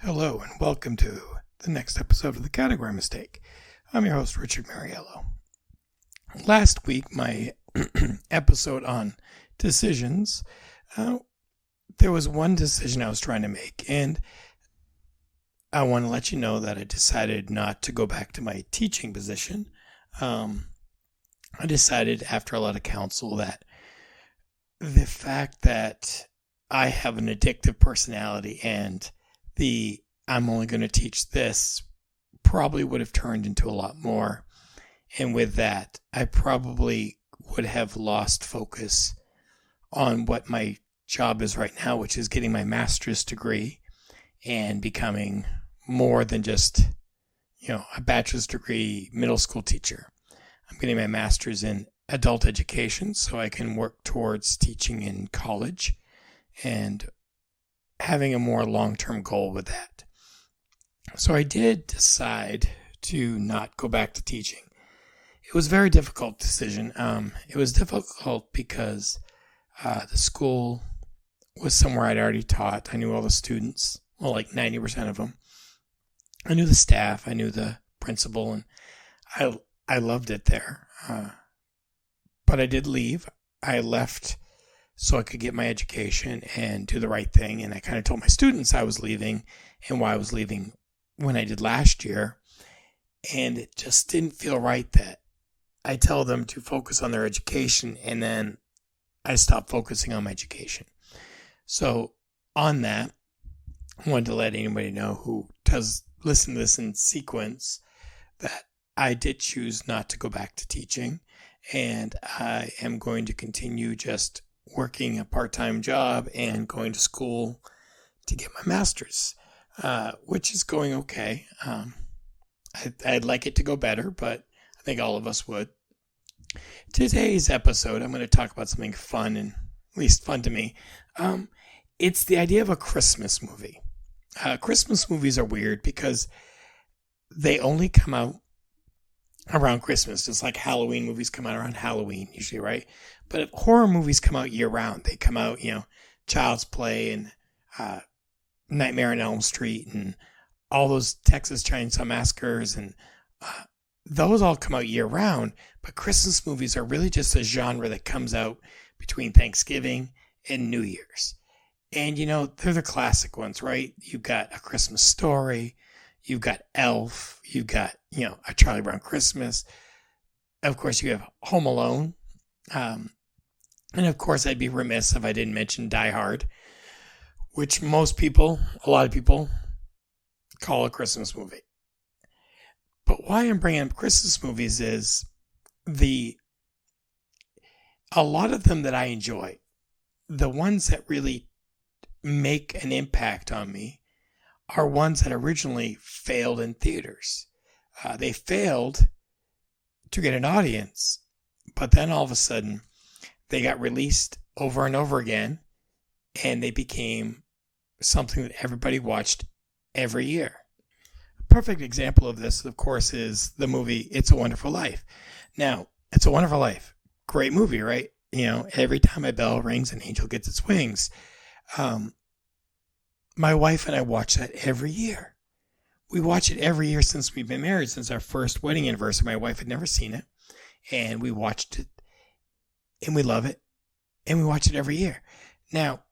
Hello and welcome to the next episode of The Category Mistake. I'm your host, Richard Mariello. Last week, my episode on decisions, there was one decision I was trying to make, and I want to let you know that I decided not to go back to my teaching position. I decided after a lot of counsel that the fact that I have an addictive personality and I'm only going to teach this probably would have turned into a lot more. And with that, I probably would have lost focus on what my job is right now, which is getting my master's degree and becoming more than just, a bachelor's degree middle school teacher. I'm getting my master's in adult education so I can work towards teaching in college and having a more long-term goal with that. So I did decide to not go back to teaching. It was a very difficult decision. It was difficult because the school was somewhere I'd already taught. I knew all the students, well, like 90% of them. I knew the staff. I knew the principal, and I loved it there. But I did leave. I left so I could get my education and do the right thing. And I kind of told my students I was leaving and why I was leaving when I did last year. And it just didn't feel right that I tell them to focus on their education and then I stop focusing on my education. So on that, I wanted to let anybody know who does listen to this in sequence that I did choose not to go back to teaching. And I am going to continue just working a part-time job and going to school to get my master's, which is going okay. I'd like it to go better, but I think all of us would. Today's episode, I'm going to talk about something fun, and at least fun to me. It's the idea of a Christmas movie. Christmas movies are weird because they only come out around Christmas, just like Halloween movies come out around Halloween usually, right? But horror movies come out year round. They come out, Child's Play and Nightmare on Elm Street and all those Texas Chainsaw Massacres, and those all come out year round. But Christmas movies are really just a genre that comes out between Thanksgiving and New Year's. And, they're the classic ones, right? You've got A Christmas Story. You've got Elf. You've got, A Charlie Brown Christmas. Of course, you have Home Alone. And of course, I'd be remiss if I didn't mention Die Hard, which a lot of people call a Christmas movie. But why I'm bringing up Christmas movies is a lot of them that I enjoy, the ones that really make an impact on me, are ones that originally failed in theaters. They failed to get an audience, but then all of a sudden they got released over and over again, and they became something that everybody watched every year. A perfect example of this, of course, is the movie It's a Wonderful Life. Now, It's a Wonderful Life, great movie, right? Every time a bell rings, an angel gets its wings. My wife and I watch that every year. We watch it every year since we've been married, since our first wedding anniversary. My wife had never seen it, and we watched it, and we love it, and we watch it every year. Now,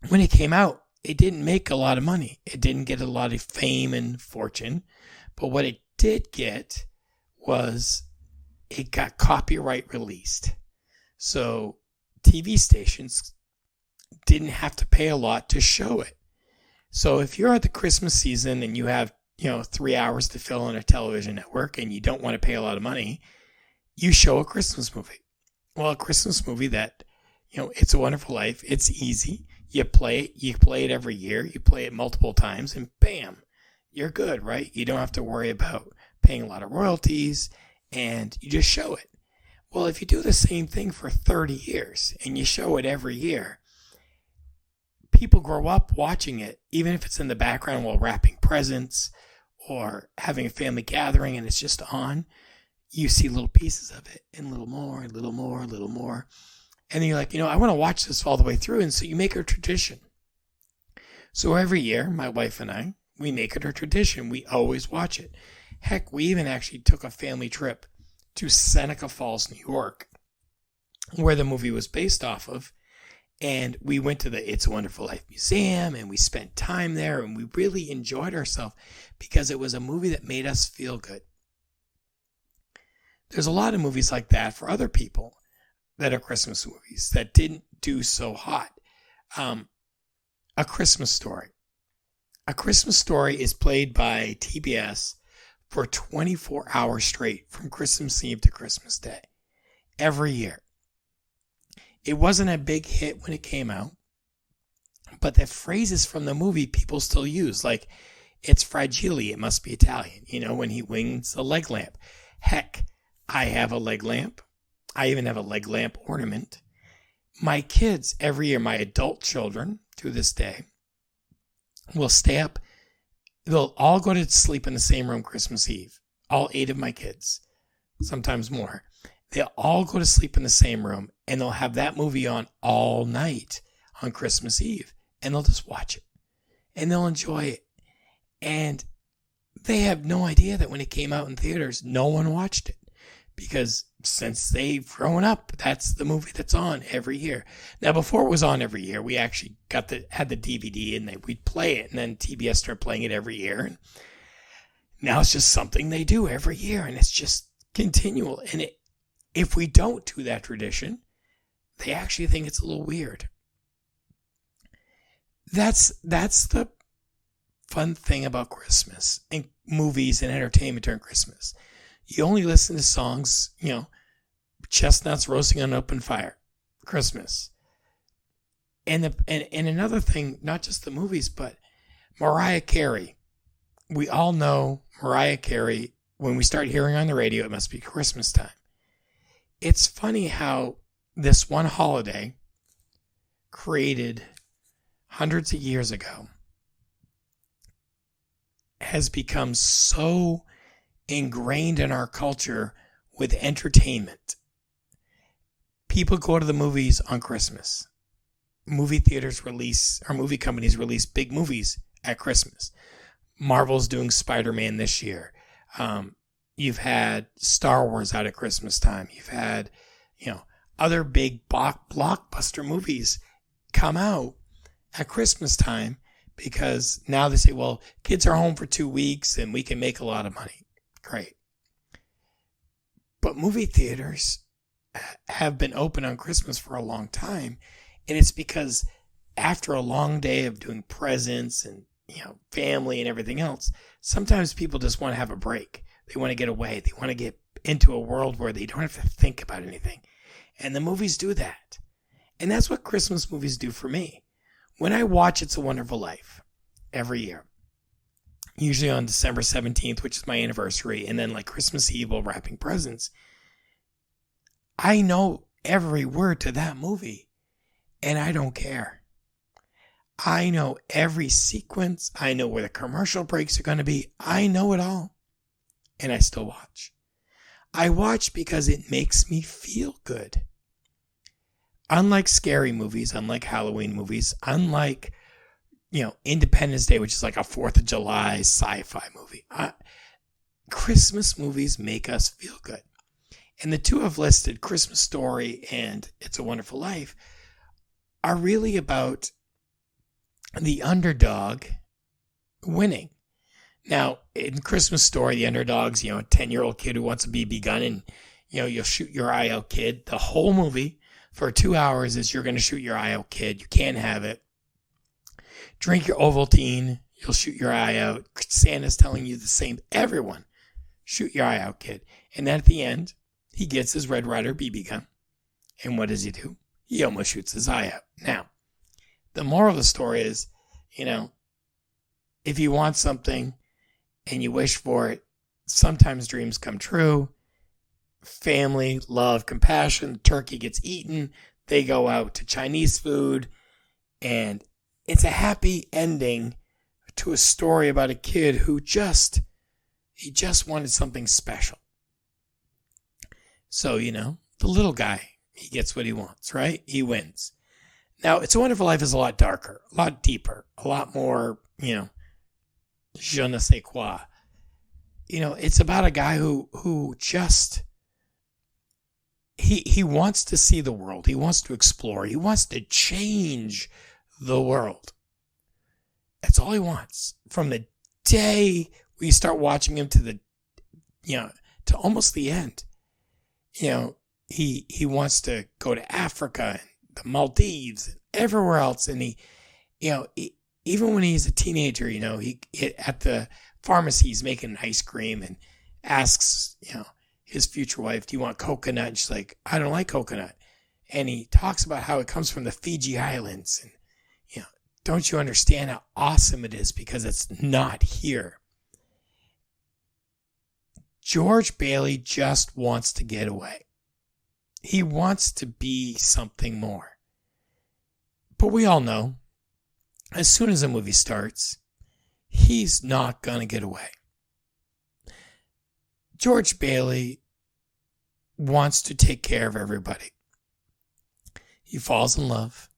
when it came out, it didn't make a lot of money. It didn't get a lot of fame and fortune, but what it did get was it got copyright released. So TV stations didn't have to pay a lot to show it. So if you're at the Christmas season and you have, 3 hours to fill on a television network and you don't want to pay a lot of money, you show a Christmas movie. Well, a Christmas movie that, It's a Wonderful Life, it's easy. You play it every year. You play it multiple times and bam, you're good, right? You don't have to worry about paying a lot of royalties and you just show it. Well, if you do the same thing for 30 years and you show it every year, people grow up watching it, even if it's in the background while wrapping presents or having a family gathering and it's just on. You see little pieces of it and a little more, a little more, a little more. And then you're like, I want to watch this all the way through. And so you make a tradition. So every year, my wife and I, we make it a tradition. We always watch it. Heck, we even actually took a family trip to Seneca Falls, New York, where the movie was based off of. And we went to the It's a Wonderful Life Museum, and we spent time there, and we really enjoyed ourselves because it was a movie that made us feel good. There's a lot of movies like that for other people that are Christmas movies that didn't do so hot. A Christmas Story. A Christmas Story is played by TBS for 24 hours straight from Christmas Eve to Christmas Day every year. It wasn't a big hit when it came out, but the phrases from the movie people still use, like, it's fragile, it must be Italian, when he wings the leg lamp. Heck, I have a leg lamp. I even have a leg lamp ornament. My kids, every year, my adult children, to this day, will stay up. They'll all go to sleep in the same room Christmas Eve. All 8 of my kids, sometimes more. They'll all go to sleep in the same room, and they'll have that movie on all night on Christmas Eve, and they'll just watch it, and they'll enjoy it. And they have no idea that when it came out in theaters, no one watched it, because since they've grown up, that's the movie that's on every year. Now, before it was on every year, we actually had the DVD, and we'd play it, and then TBS started playing it every year, and now it's just something they do every year, and it's just continual. And if we don't do that tradition, they actually think it's a little weird. That's the fun thing about Christmas and movies and entertainment during Christmas. You only listen to songs, chestnuts roasting on an open fire, Christmas. And another thing, not just the movies, but Mariah Carey. We all know Mariah Carey. When we start hearing on the radio, it must be Christmas time. It's funny how this one holiday, created hundreds of years ago, has become so ingrained in our culture with entertainment. People go to the movies on Christmas. Movie companies release big movies at Christmas. Marvel's doing Spider-Man this year. You've had Star Wars out at Christmas time. You've had, other big blockbuster movies come out at Christmas time because now they say, well, kids are home for 2 weeks and we can make a lot of money. Great. But movie theaters have been open on Christmas for a long time. And it's because after a long day of doing presents and, family and everything else, sometimes people just want to have a break. They want to get away. They want to get into a world where they don't have to think about anything. And the movies do that. And that's what Christmas movies do for me. When I watch It's a Wonderful Life every year, usually on December 17th, which is my anniversary, and then like Christmas Eve while wrapping presents, I know every word to that movie, and I don't care. I know every sequence. I know where the commercial breaks are going to be. I know it all. And I still watch. I watch because it makes me feel good. Unlike scary movies, unlike Halloween movies, unlike, Independence Day, which is like a 4th of July sci-fi movie, Christmas movies make us feel good. And the two I've listed, Christmas Story and It's a Wonderful Life, are really about the underdog winning. Now, in Christmas Story, the underdog's, a 10-year-old kid who wants a BB gun and, you'll shoot your eye out, kid. The whole movie for 2 hours is you're going to shoot your eye out, kid. You can't have it. Drink your Ovaltine. You'll shoot your eye out. Santa's telling you the same. Everyone, shoot your eye out, kid. And then at the end, he gets his Red Ryder BB gun. And what does he do? He almost shoots his eye out. Now, the moral of the story is, if you want something and you wish for it, sometimes dreams come true. Family, love, compassion, the turkey gets eaten. They go out to Chinese food. And it's a happy ending to a story about a kid who just wanted something special. So, the little guy, he gets what he wants, right? He wins. Now, It's a Wonderful Life is a lot darker, a lot deeper, a lot more, je ne sais quoi. It's about a guy who just, he wants to see the world. He wants to explore. He wants to change the world. That's all he wants. From the day we start watching him to to almost the end. He wants to go to Africa and the Maldives and everywhere else. And even when he's a teenager, he at the pharmacy, he's making ice cream and asks, his future wife, do you want coconut? And she's like, I don't like coconut. And he talks about how it comes from the Fiji Islands. And, don't you understand how awesome it is because it's not here? George Bailey just wants to get away. He wants to be something more. But we all know, as soon as a movie starts, he's not going to get away. George Bailey wants to take care of everybody. He falls in love.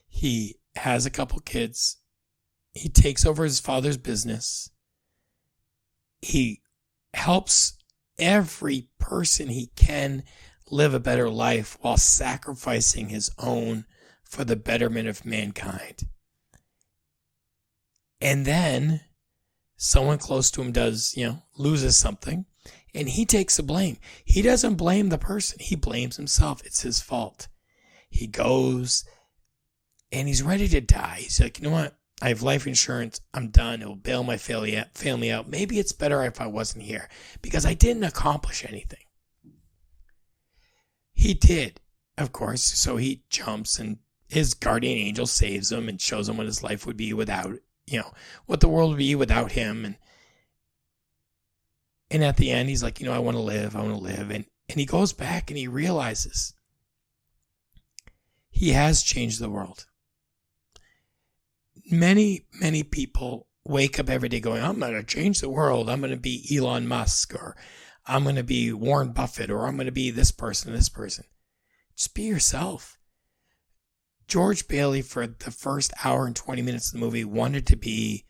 He has a couple kids. He takes over his father's business. He helps every person he can live a better life while sacrificing his own for the betterment of mankind. And then someone close to him loses something, and he takes the blame. He doesn't blame the person. He blames himself. It's his fault. He goes and he's ready to die. He's like, you know what? I have life insurance. I'm done. It will bail my family out. Maybe it's better if I wasn't here because I didn't accomplish anything. He did, of course. So he jumps and his guardian angel saves him and shows him what his life would be without, what the world would be without him. And at the end, he's like, I want to live. And he goes back and he realizes he has changed the world. Many, many people wake up every day going, I'm going to change the world. I'm going to be Elon Musk, or I'm going to be Warren Buffett, or I'm going to be this person. Just be yourself. George Bailey, for the first hour and 20 minutes of the movie, wanted to be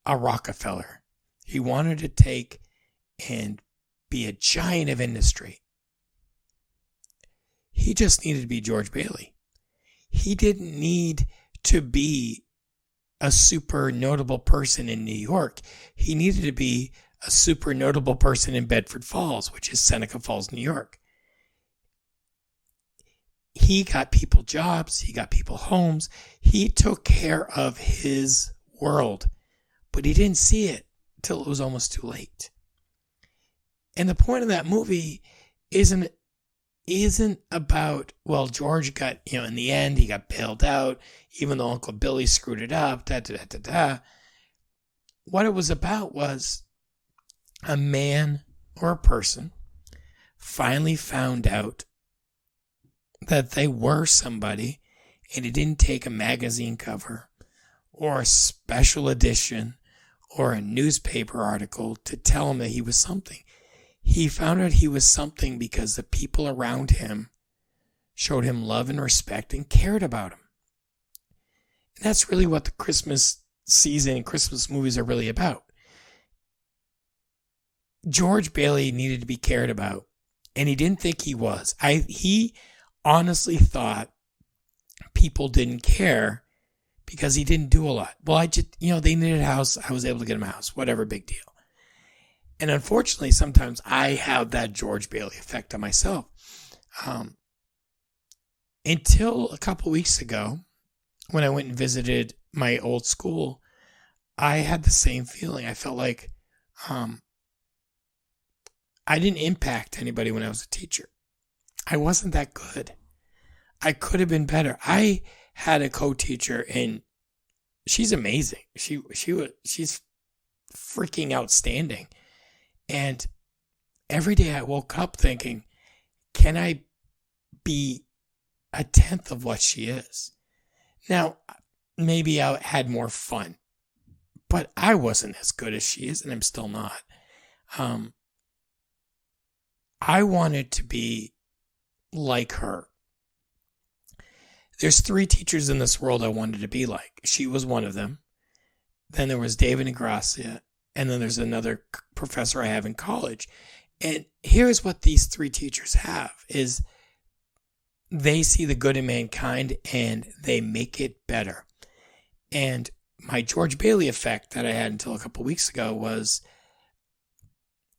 a Rockefeller. He wanted to take and be a giant of industry. He just needed to be George Bailey. He didn't need to be a super notable person in New York. He needed to be a super notable person in Bedford Falls, which is Seneca Falls, New York. He got people jobs. He got people homes. He took care of his world, but he didn't see it till it was almost too late. And the point of that movie isn't about, well, George got, in the end, he got bailed out, even though Uncle Billy screwed it up, What it was about was a man or a person finally found out that they were somebody, and it didn't take a magazine cover or a special edition or a newspaper article to tell him that he was something. He found out he was something because the people around him showed him love and respect and cared about him. And that's really what the Christmas season and Christmas movies are really about. George Bailey needed to be cared about, and he didn't think he was. He honestly thought people didn't care because he didn't do a lot. Well, they needed a house. I was able to get him a house. Whatever, big deal. And unfortunately, sometimes I have that George Bailey effect on myself. Until a couple weeks ago, when I went and visited my old school, I had the same feeling. I felt like I didn't impact anybody when I was a teacher. I wasn't that good. I could have been better. I had a co-teacher, and she's amazing. She's freaking outstanding. And every day I woke up thinking, can I be a tenth of what she is? Now, maybe I had more fun, but I wasn't as good as she is, and I'm still not. I wanted to be like her. There's 3 teachers in this world I wanted to be like. She was one of them. Then there was David and Gracia. And then there's another professor I have in college. And here's what these 3 teachers have is they see the good in mankind and they make it better. And my George Bailey effect that I had until a couple weeks ago was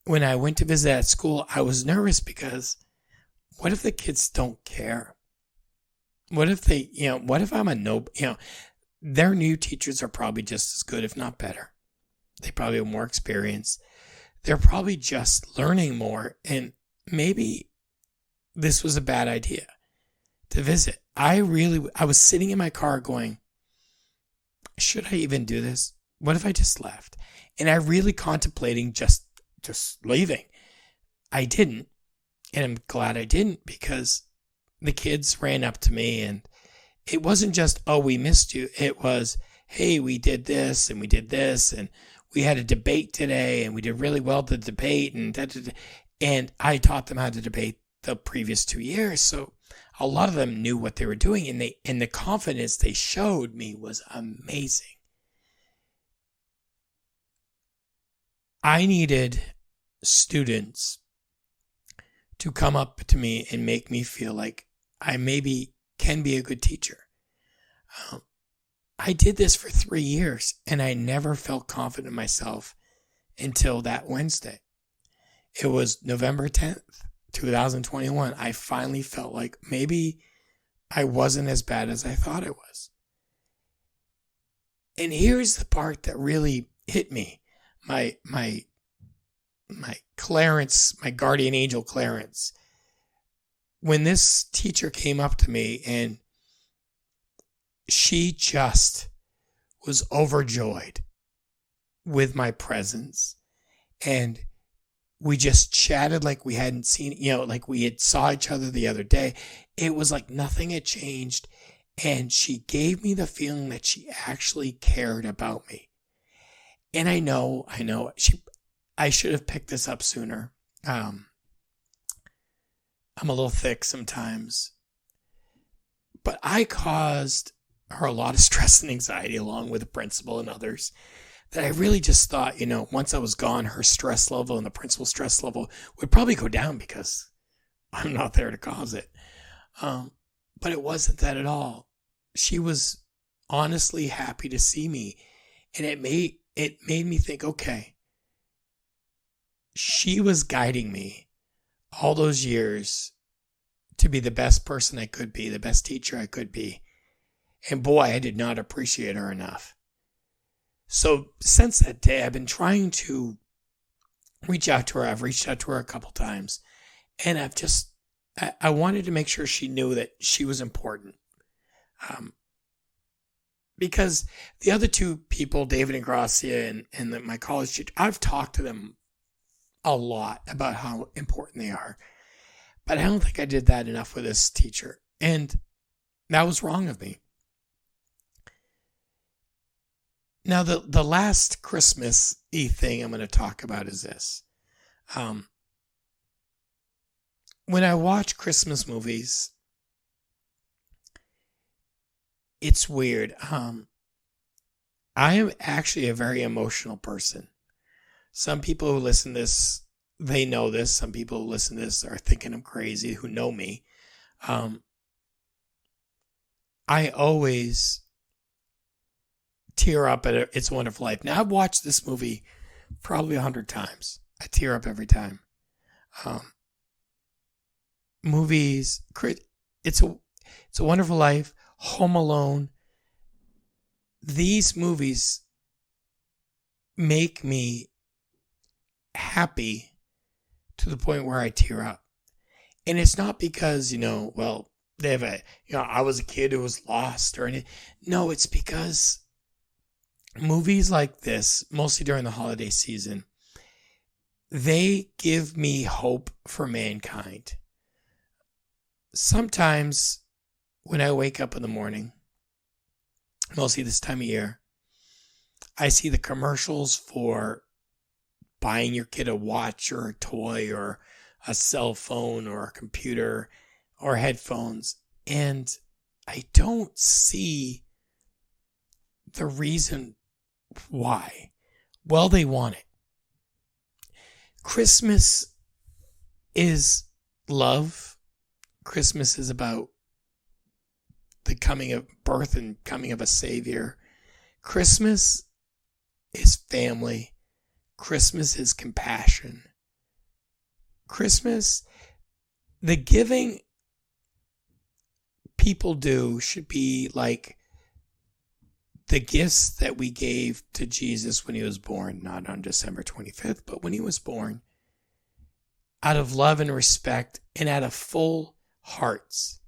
when I went to visit at school, I was nervous because what if the kids don't care? What if they, what if I'm their new teachers are probably just as good, if not better. They probably have more experience. They're probably just learning more. And maybe this was a bad idea to visit. I was sitting in my car going, should I even do this? What if I just left? And I really contemplating just leaving. I didn't. And I'm glad I didn't because the kids ran up to me and it wasn't just, oh, we missed you. It was, hey, we did this and we did this and we had a debate today and we did really well at the debate and I taught them how to debate the previous 2 years. So a lot of them knew what they were doing and the confidence they showed me was amazing. I needed students to come up to me and make me feel like I maybe can be a good teacher. I did this for 3 years and I never felt confident in myself until that Wednesday. It was November 10th, 2021. I finally felt like maybe I wasn't as bad as I thought I was. And here's the part that really hit me. My Clarence, my guardian angel Clarence, when this teacher came up to me and she just was overjoyed with my presence. And we just chatted like we hadn't seen, like we had saw each other the other day. It was like nothing had changed. And she gave me the feeling that she actually cared about me. And I know, I should have picked this up sooner. I'm a little thick sometimes. But I caused her a lot of stress and anxiety along with the principal and others that I really just thought, once I was gone, her stress level and the principal's stress level would probably go down because I'm not there to cause it. But it wasn't that at all. She was honestly happy to see me. And it made me think, okay, she was guiding me all those years to be the best person I could be, the best teacher I could be. And boy, I did not appreciate her enough. So since that day, I've been trying to reach out to her. I've reached out to her a couple times. And I wanted to make sure she knew that she was important. Because the other 2 people, David and Gracia and my college teacher, I've talked to them a lot about how important they are. But I don't think I did that enough with this teacher. And that was wrong of me. Now, the last Christmas-y thing I'm going to talk about is this. When I watch Christmas movies, it's weird. I am actually a very emotional person. Some people who listen to this, they know this. Some people who listen to this are thinking I'm crazy, who know me. I always tear up at It's a Wonderful Life. Now, I've watched this movie probably 100 times. I tear up every time. Movies, It's a Wonderful Life, Home Alone. These movies make me happy to the point where I tear up. And it's not because, they have I was a kid who was lost or anything. No, it's because movies like this, mostly during the holiday season, they give me hope for mankind. Sometimes when I wake up in the morning, mostly this time of year, I see the commercials for buying your kid a watch or a toy or a cell phone or a computer or headphones. And I don't see the reason why. Well, they want it. Christmas is love. Christmas is about the coming of birth and coming of a Savior. Christmas is family. Christmas is compassion. Christmas, the giving people do should be like the gifts that we gave to Jesus when he was born, not on December 25th, but when he was born, out of love and respect and out of full hearts.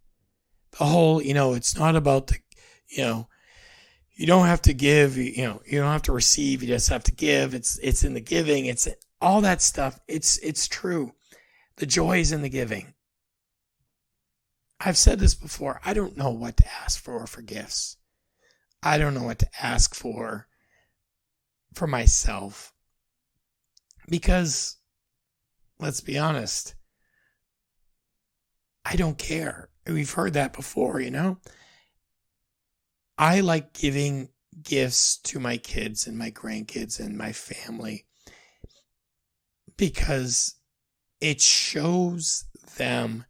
The whole, it's not about the, you don't have to give, you don't have to receive, you just have to give. It's in the giving. It's all that stuff. It's true. The joy is in the giving. I've said this before. I don't know what to ask for gifts. I don't know what to ask for myself. Because, let's be honest, I don't care. We've heard that before, I like giving gifts to my kids and my grandkids and my family because it shows them,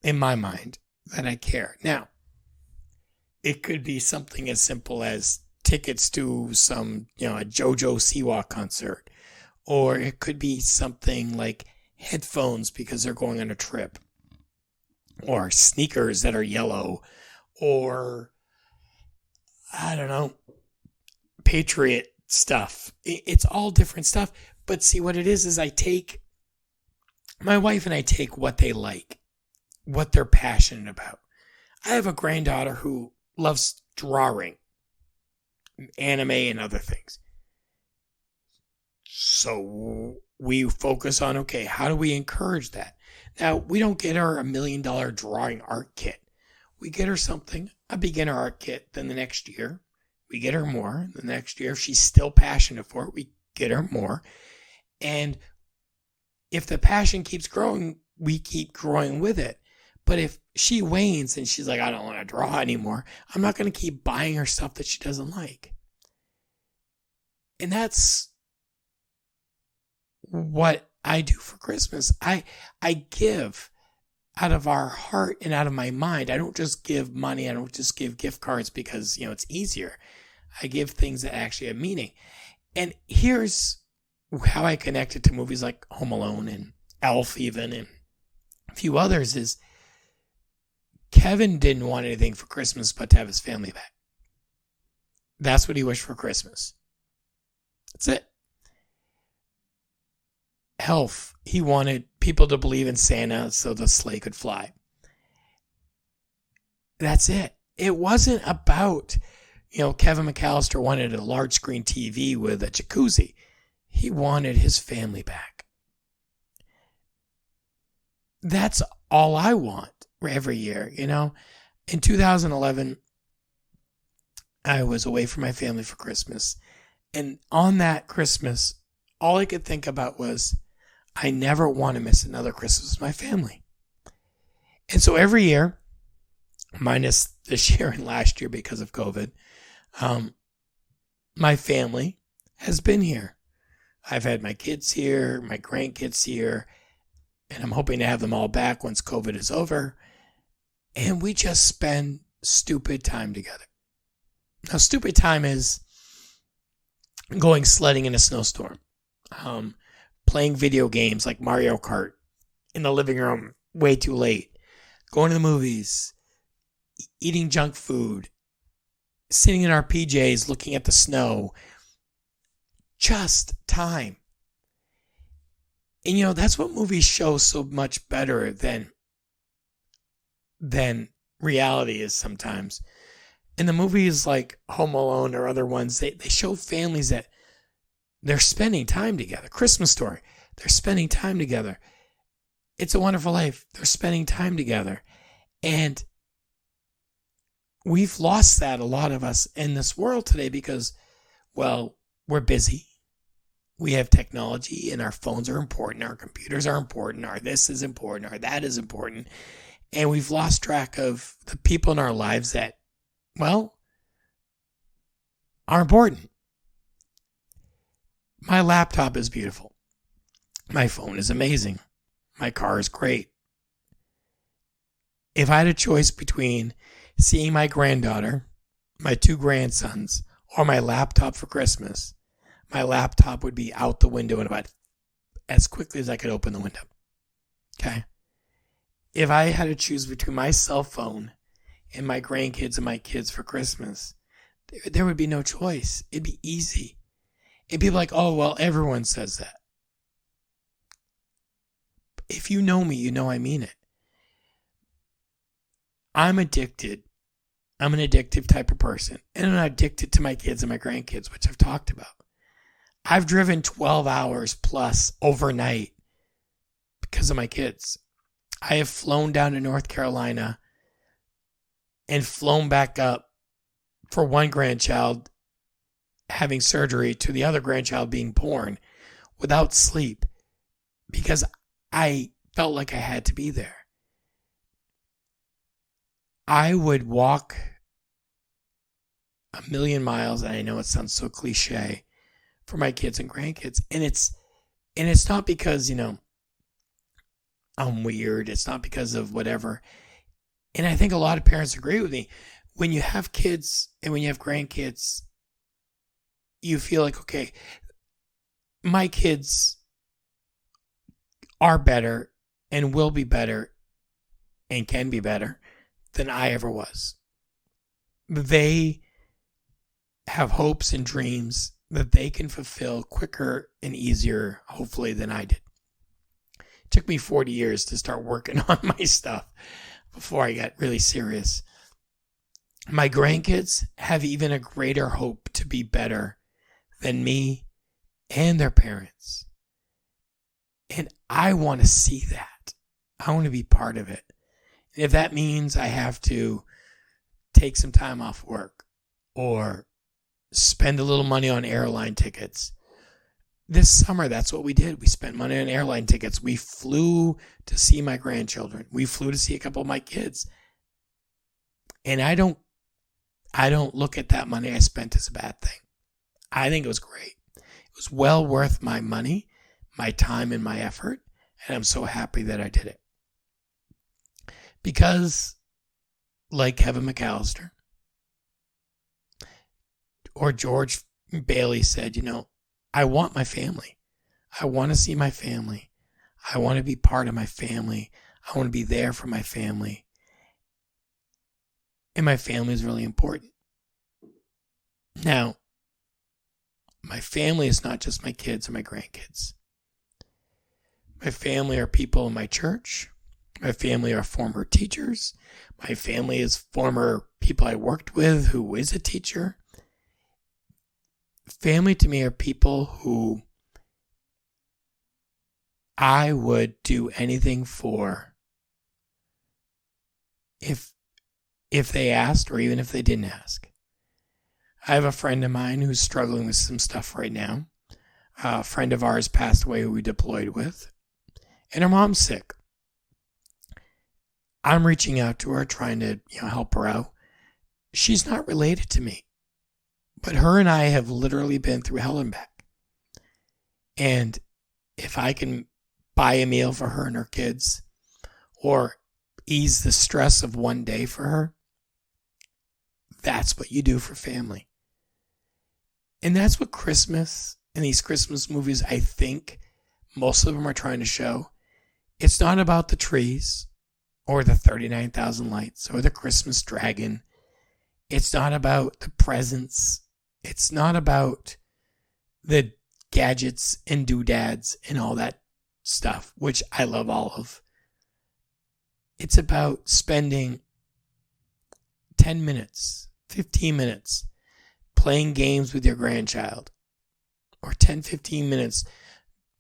in my mind, that I care. Now, it could be something as simple as tickets to some, a JoJo Siwa concert. Or it could be something like headphones because they're going on a trip. Or sneakers that are yellow. Or, I don't know, Patriot stuff. It's all different stuff. But see, what it is my wife and I take what they like, what they're passionate about. I have a granddaughter who loves drawing, anime, and other things. So we focus on, okay, how do we encourage that? Now, we don't get her $1 million drawing art kit. We get her something, a beginner art kit. Then the next year, we get her more. The next year, if she's still passionate for it, we get her more. And if the passion keeps growing, we keep growing with it. But if she wanes and she's like, I don't want to draw anymore, I'm not going to keep buying her stuff that she doesn't like. And that's what I do for Christmas. I give out of our heart and out of my mind. I don't just give money. I don't just give gift cards because, it's easier. I give things that actually have meaning. And here's how I connect it to movies like Home Alone and Elf even and a few others is Kevin didn't want anything for Christmas but to have his family back. That's what he wished for Christmas. That's it. Elf, he wanted people to believe in Santa so the sleigh could fly. That's it. It wasn't about, Kevin McAllister wanted a large screen TV with a jacuzzi. He wanted his family back. That's all I want every year, In 2011, I was away from my family for Christmas. And on that Christmas, all I could think about was, I never want to miss another Christmas with my family. And so every year, minus this year and last year because of COVID, my family has been here. I've had my kids here, my grandkids here, and I'm hoping to have them all back once COVID is over. And we just spend stupid time together. Now, stupid time is going sledding in a snowstorm, playing video games like Mario Kart in the living room way too late, going to the movies, eating junk food, sitting in our PJs looking at the snow. Just time. And that's what movies show so much better than reality is sometimes. In the movies like Home Alone or other ones, they show families that they're spending time together. Christmas Story, they're spending time together. It's a Wonderful Life, they're spending time together. And we've lost that, a lot of us, in this world today because, well, we're busy. We have technology and our phones are important. Our computers are important. Our this is important. Our that is important. And we've lost track of the people in our lives that, well, are important. My laptop is beautiful. My phone is amazing. My car is great. If I had a choice between seeing my granddaughter, my 2 grandsons, or my laptop for Christmas, my laptop would be out the window in about as quickly as I could open the window. Okay? If I had to choose between my cell phone and my grandkids and my kids for Christmas, there would be no choice. It'd be easy. And people are like, oh, well, everyone says that. If you know me, you know I mean it. I'm addicted. I'm an addictive type of person. And I'm addicted to my kids and my grandkids, which I've talked about. I've driven 12 hours plus overnight because of my kids. I have flown down to North Carolina and flown back up for one grandchild having surgery to the other grandchild being born without sleep because I felt like I had to be there. I would walk 1,000,000 miles, and I know it sounds so cliche, for my kids and grandkids. And it's not because, I'm weird. It's not because of whatever. And I think a lot of parents agree with me. When you have kids and when you have grandkids, you feel like, okay, my kids are better and will be better and can be better than I ever was. They have hopes and dreams that they can fulfill quicker and easier, hopefully, than I did. It took me 40 years to start working on my stuff before I got really serious. My grandkids have even a greater hope to be better than me and their parents. And I want to see that. I want to be part of it. And if that means I have to take some time off work or spend a little money on airline tickets. This summer, that's what we did. We spent money on airline tickets. We flew to see my grandchildren. We flew to see a couple of my kids. And I don't look at that money I spent as a bad thing. I think it was great. It was well worth my money, my time, and my effort. And I'm so happy that I did it. Because, like Kevin McAllister or George Bailey said, I want my family. I want to see my family. I want to be part of my family. I want to be there for my family. And my family is really important. Now, my family is not just my kids or my grandkids. My family are people in my church. My family are former teachers. My family is former people I worked with who is a teacher. Family to me are people who I would do anything for if they asked or even if they didn't ask. I have a friend of mine who's struggling with some stuff right now. A friend of ours passed away who we deployed with. And her mom's sick. I'm reaching out to her, trying to help her out. She's not related to me. But her and I have literally been through hell and back. And if I can buy a meal for her and her kids or ease the stress of one day for her, that's what you do for family. And that's what Christmas and these Christmas movies, I think, most of them are trying to show. It's not about the trees or the 39,000 lights or the Christmas dragon. It's not about the presents. It's not about the gadgets and doodads and all that stuff, which I love all of. It's about spending 10 minutes, 15 minutes playing games with your grandchild, or 10, 15 minutes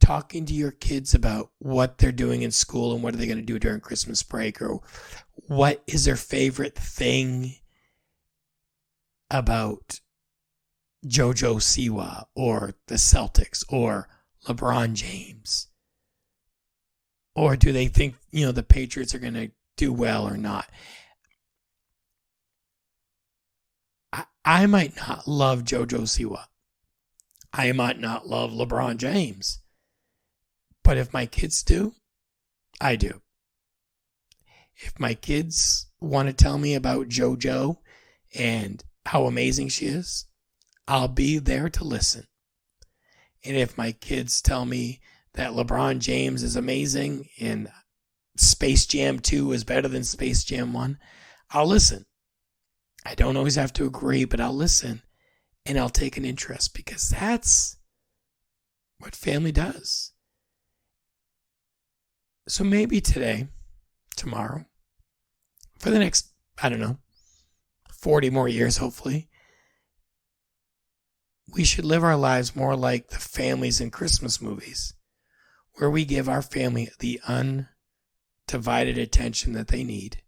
talking to your kids about what they're doing in school and what are they going to do during Christmas break, or what is their favorite thing about JoJo Siwa or the Celtics or LeBron James. Or do they think, the Patriots are going to do well or not. I might not love JoJo Siwa. I might not love LeBron James. But if my kids do, I do. If my kids want to tell me about JoJo and how amazing she is, I'll be there to listen. And if my kids tell me that LeBron James is amazing and Space Jam 2 is better than Space Jam 1, I'll listen. I don't always have to agree, but I'll listen and I'll take an interest because that's what family does. So maybe today, tomorrow, for the next, 40 more years, hopefully, we should live our lives more like the families in Christmas movies, where we give our family the undivided attention that they need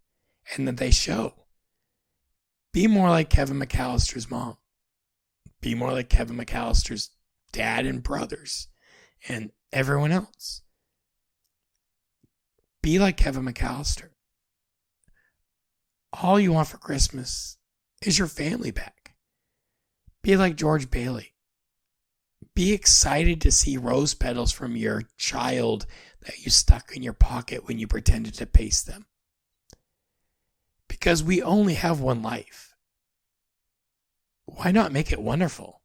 and that they show. Be more like Kevin McAllister's mom. Be more like Kevin McAllister's dad and brothers and everyone else. Be like Kevin McAllister. All you want for Christmas is your family back. Be like George Bailey. Be excited to see rose petals from your child that you stuck in your pocket when you pretended to paste them. Because we only have one life. Why not make it wonderful?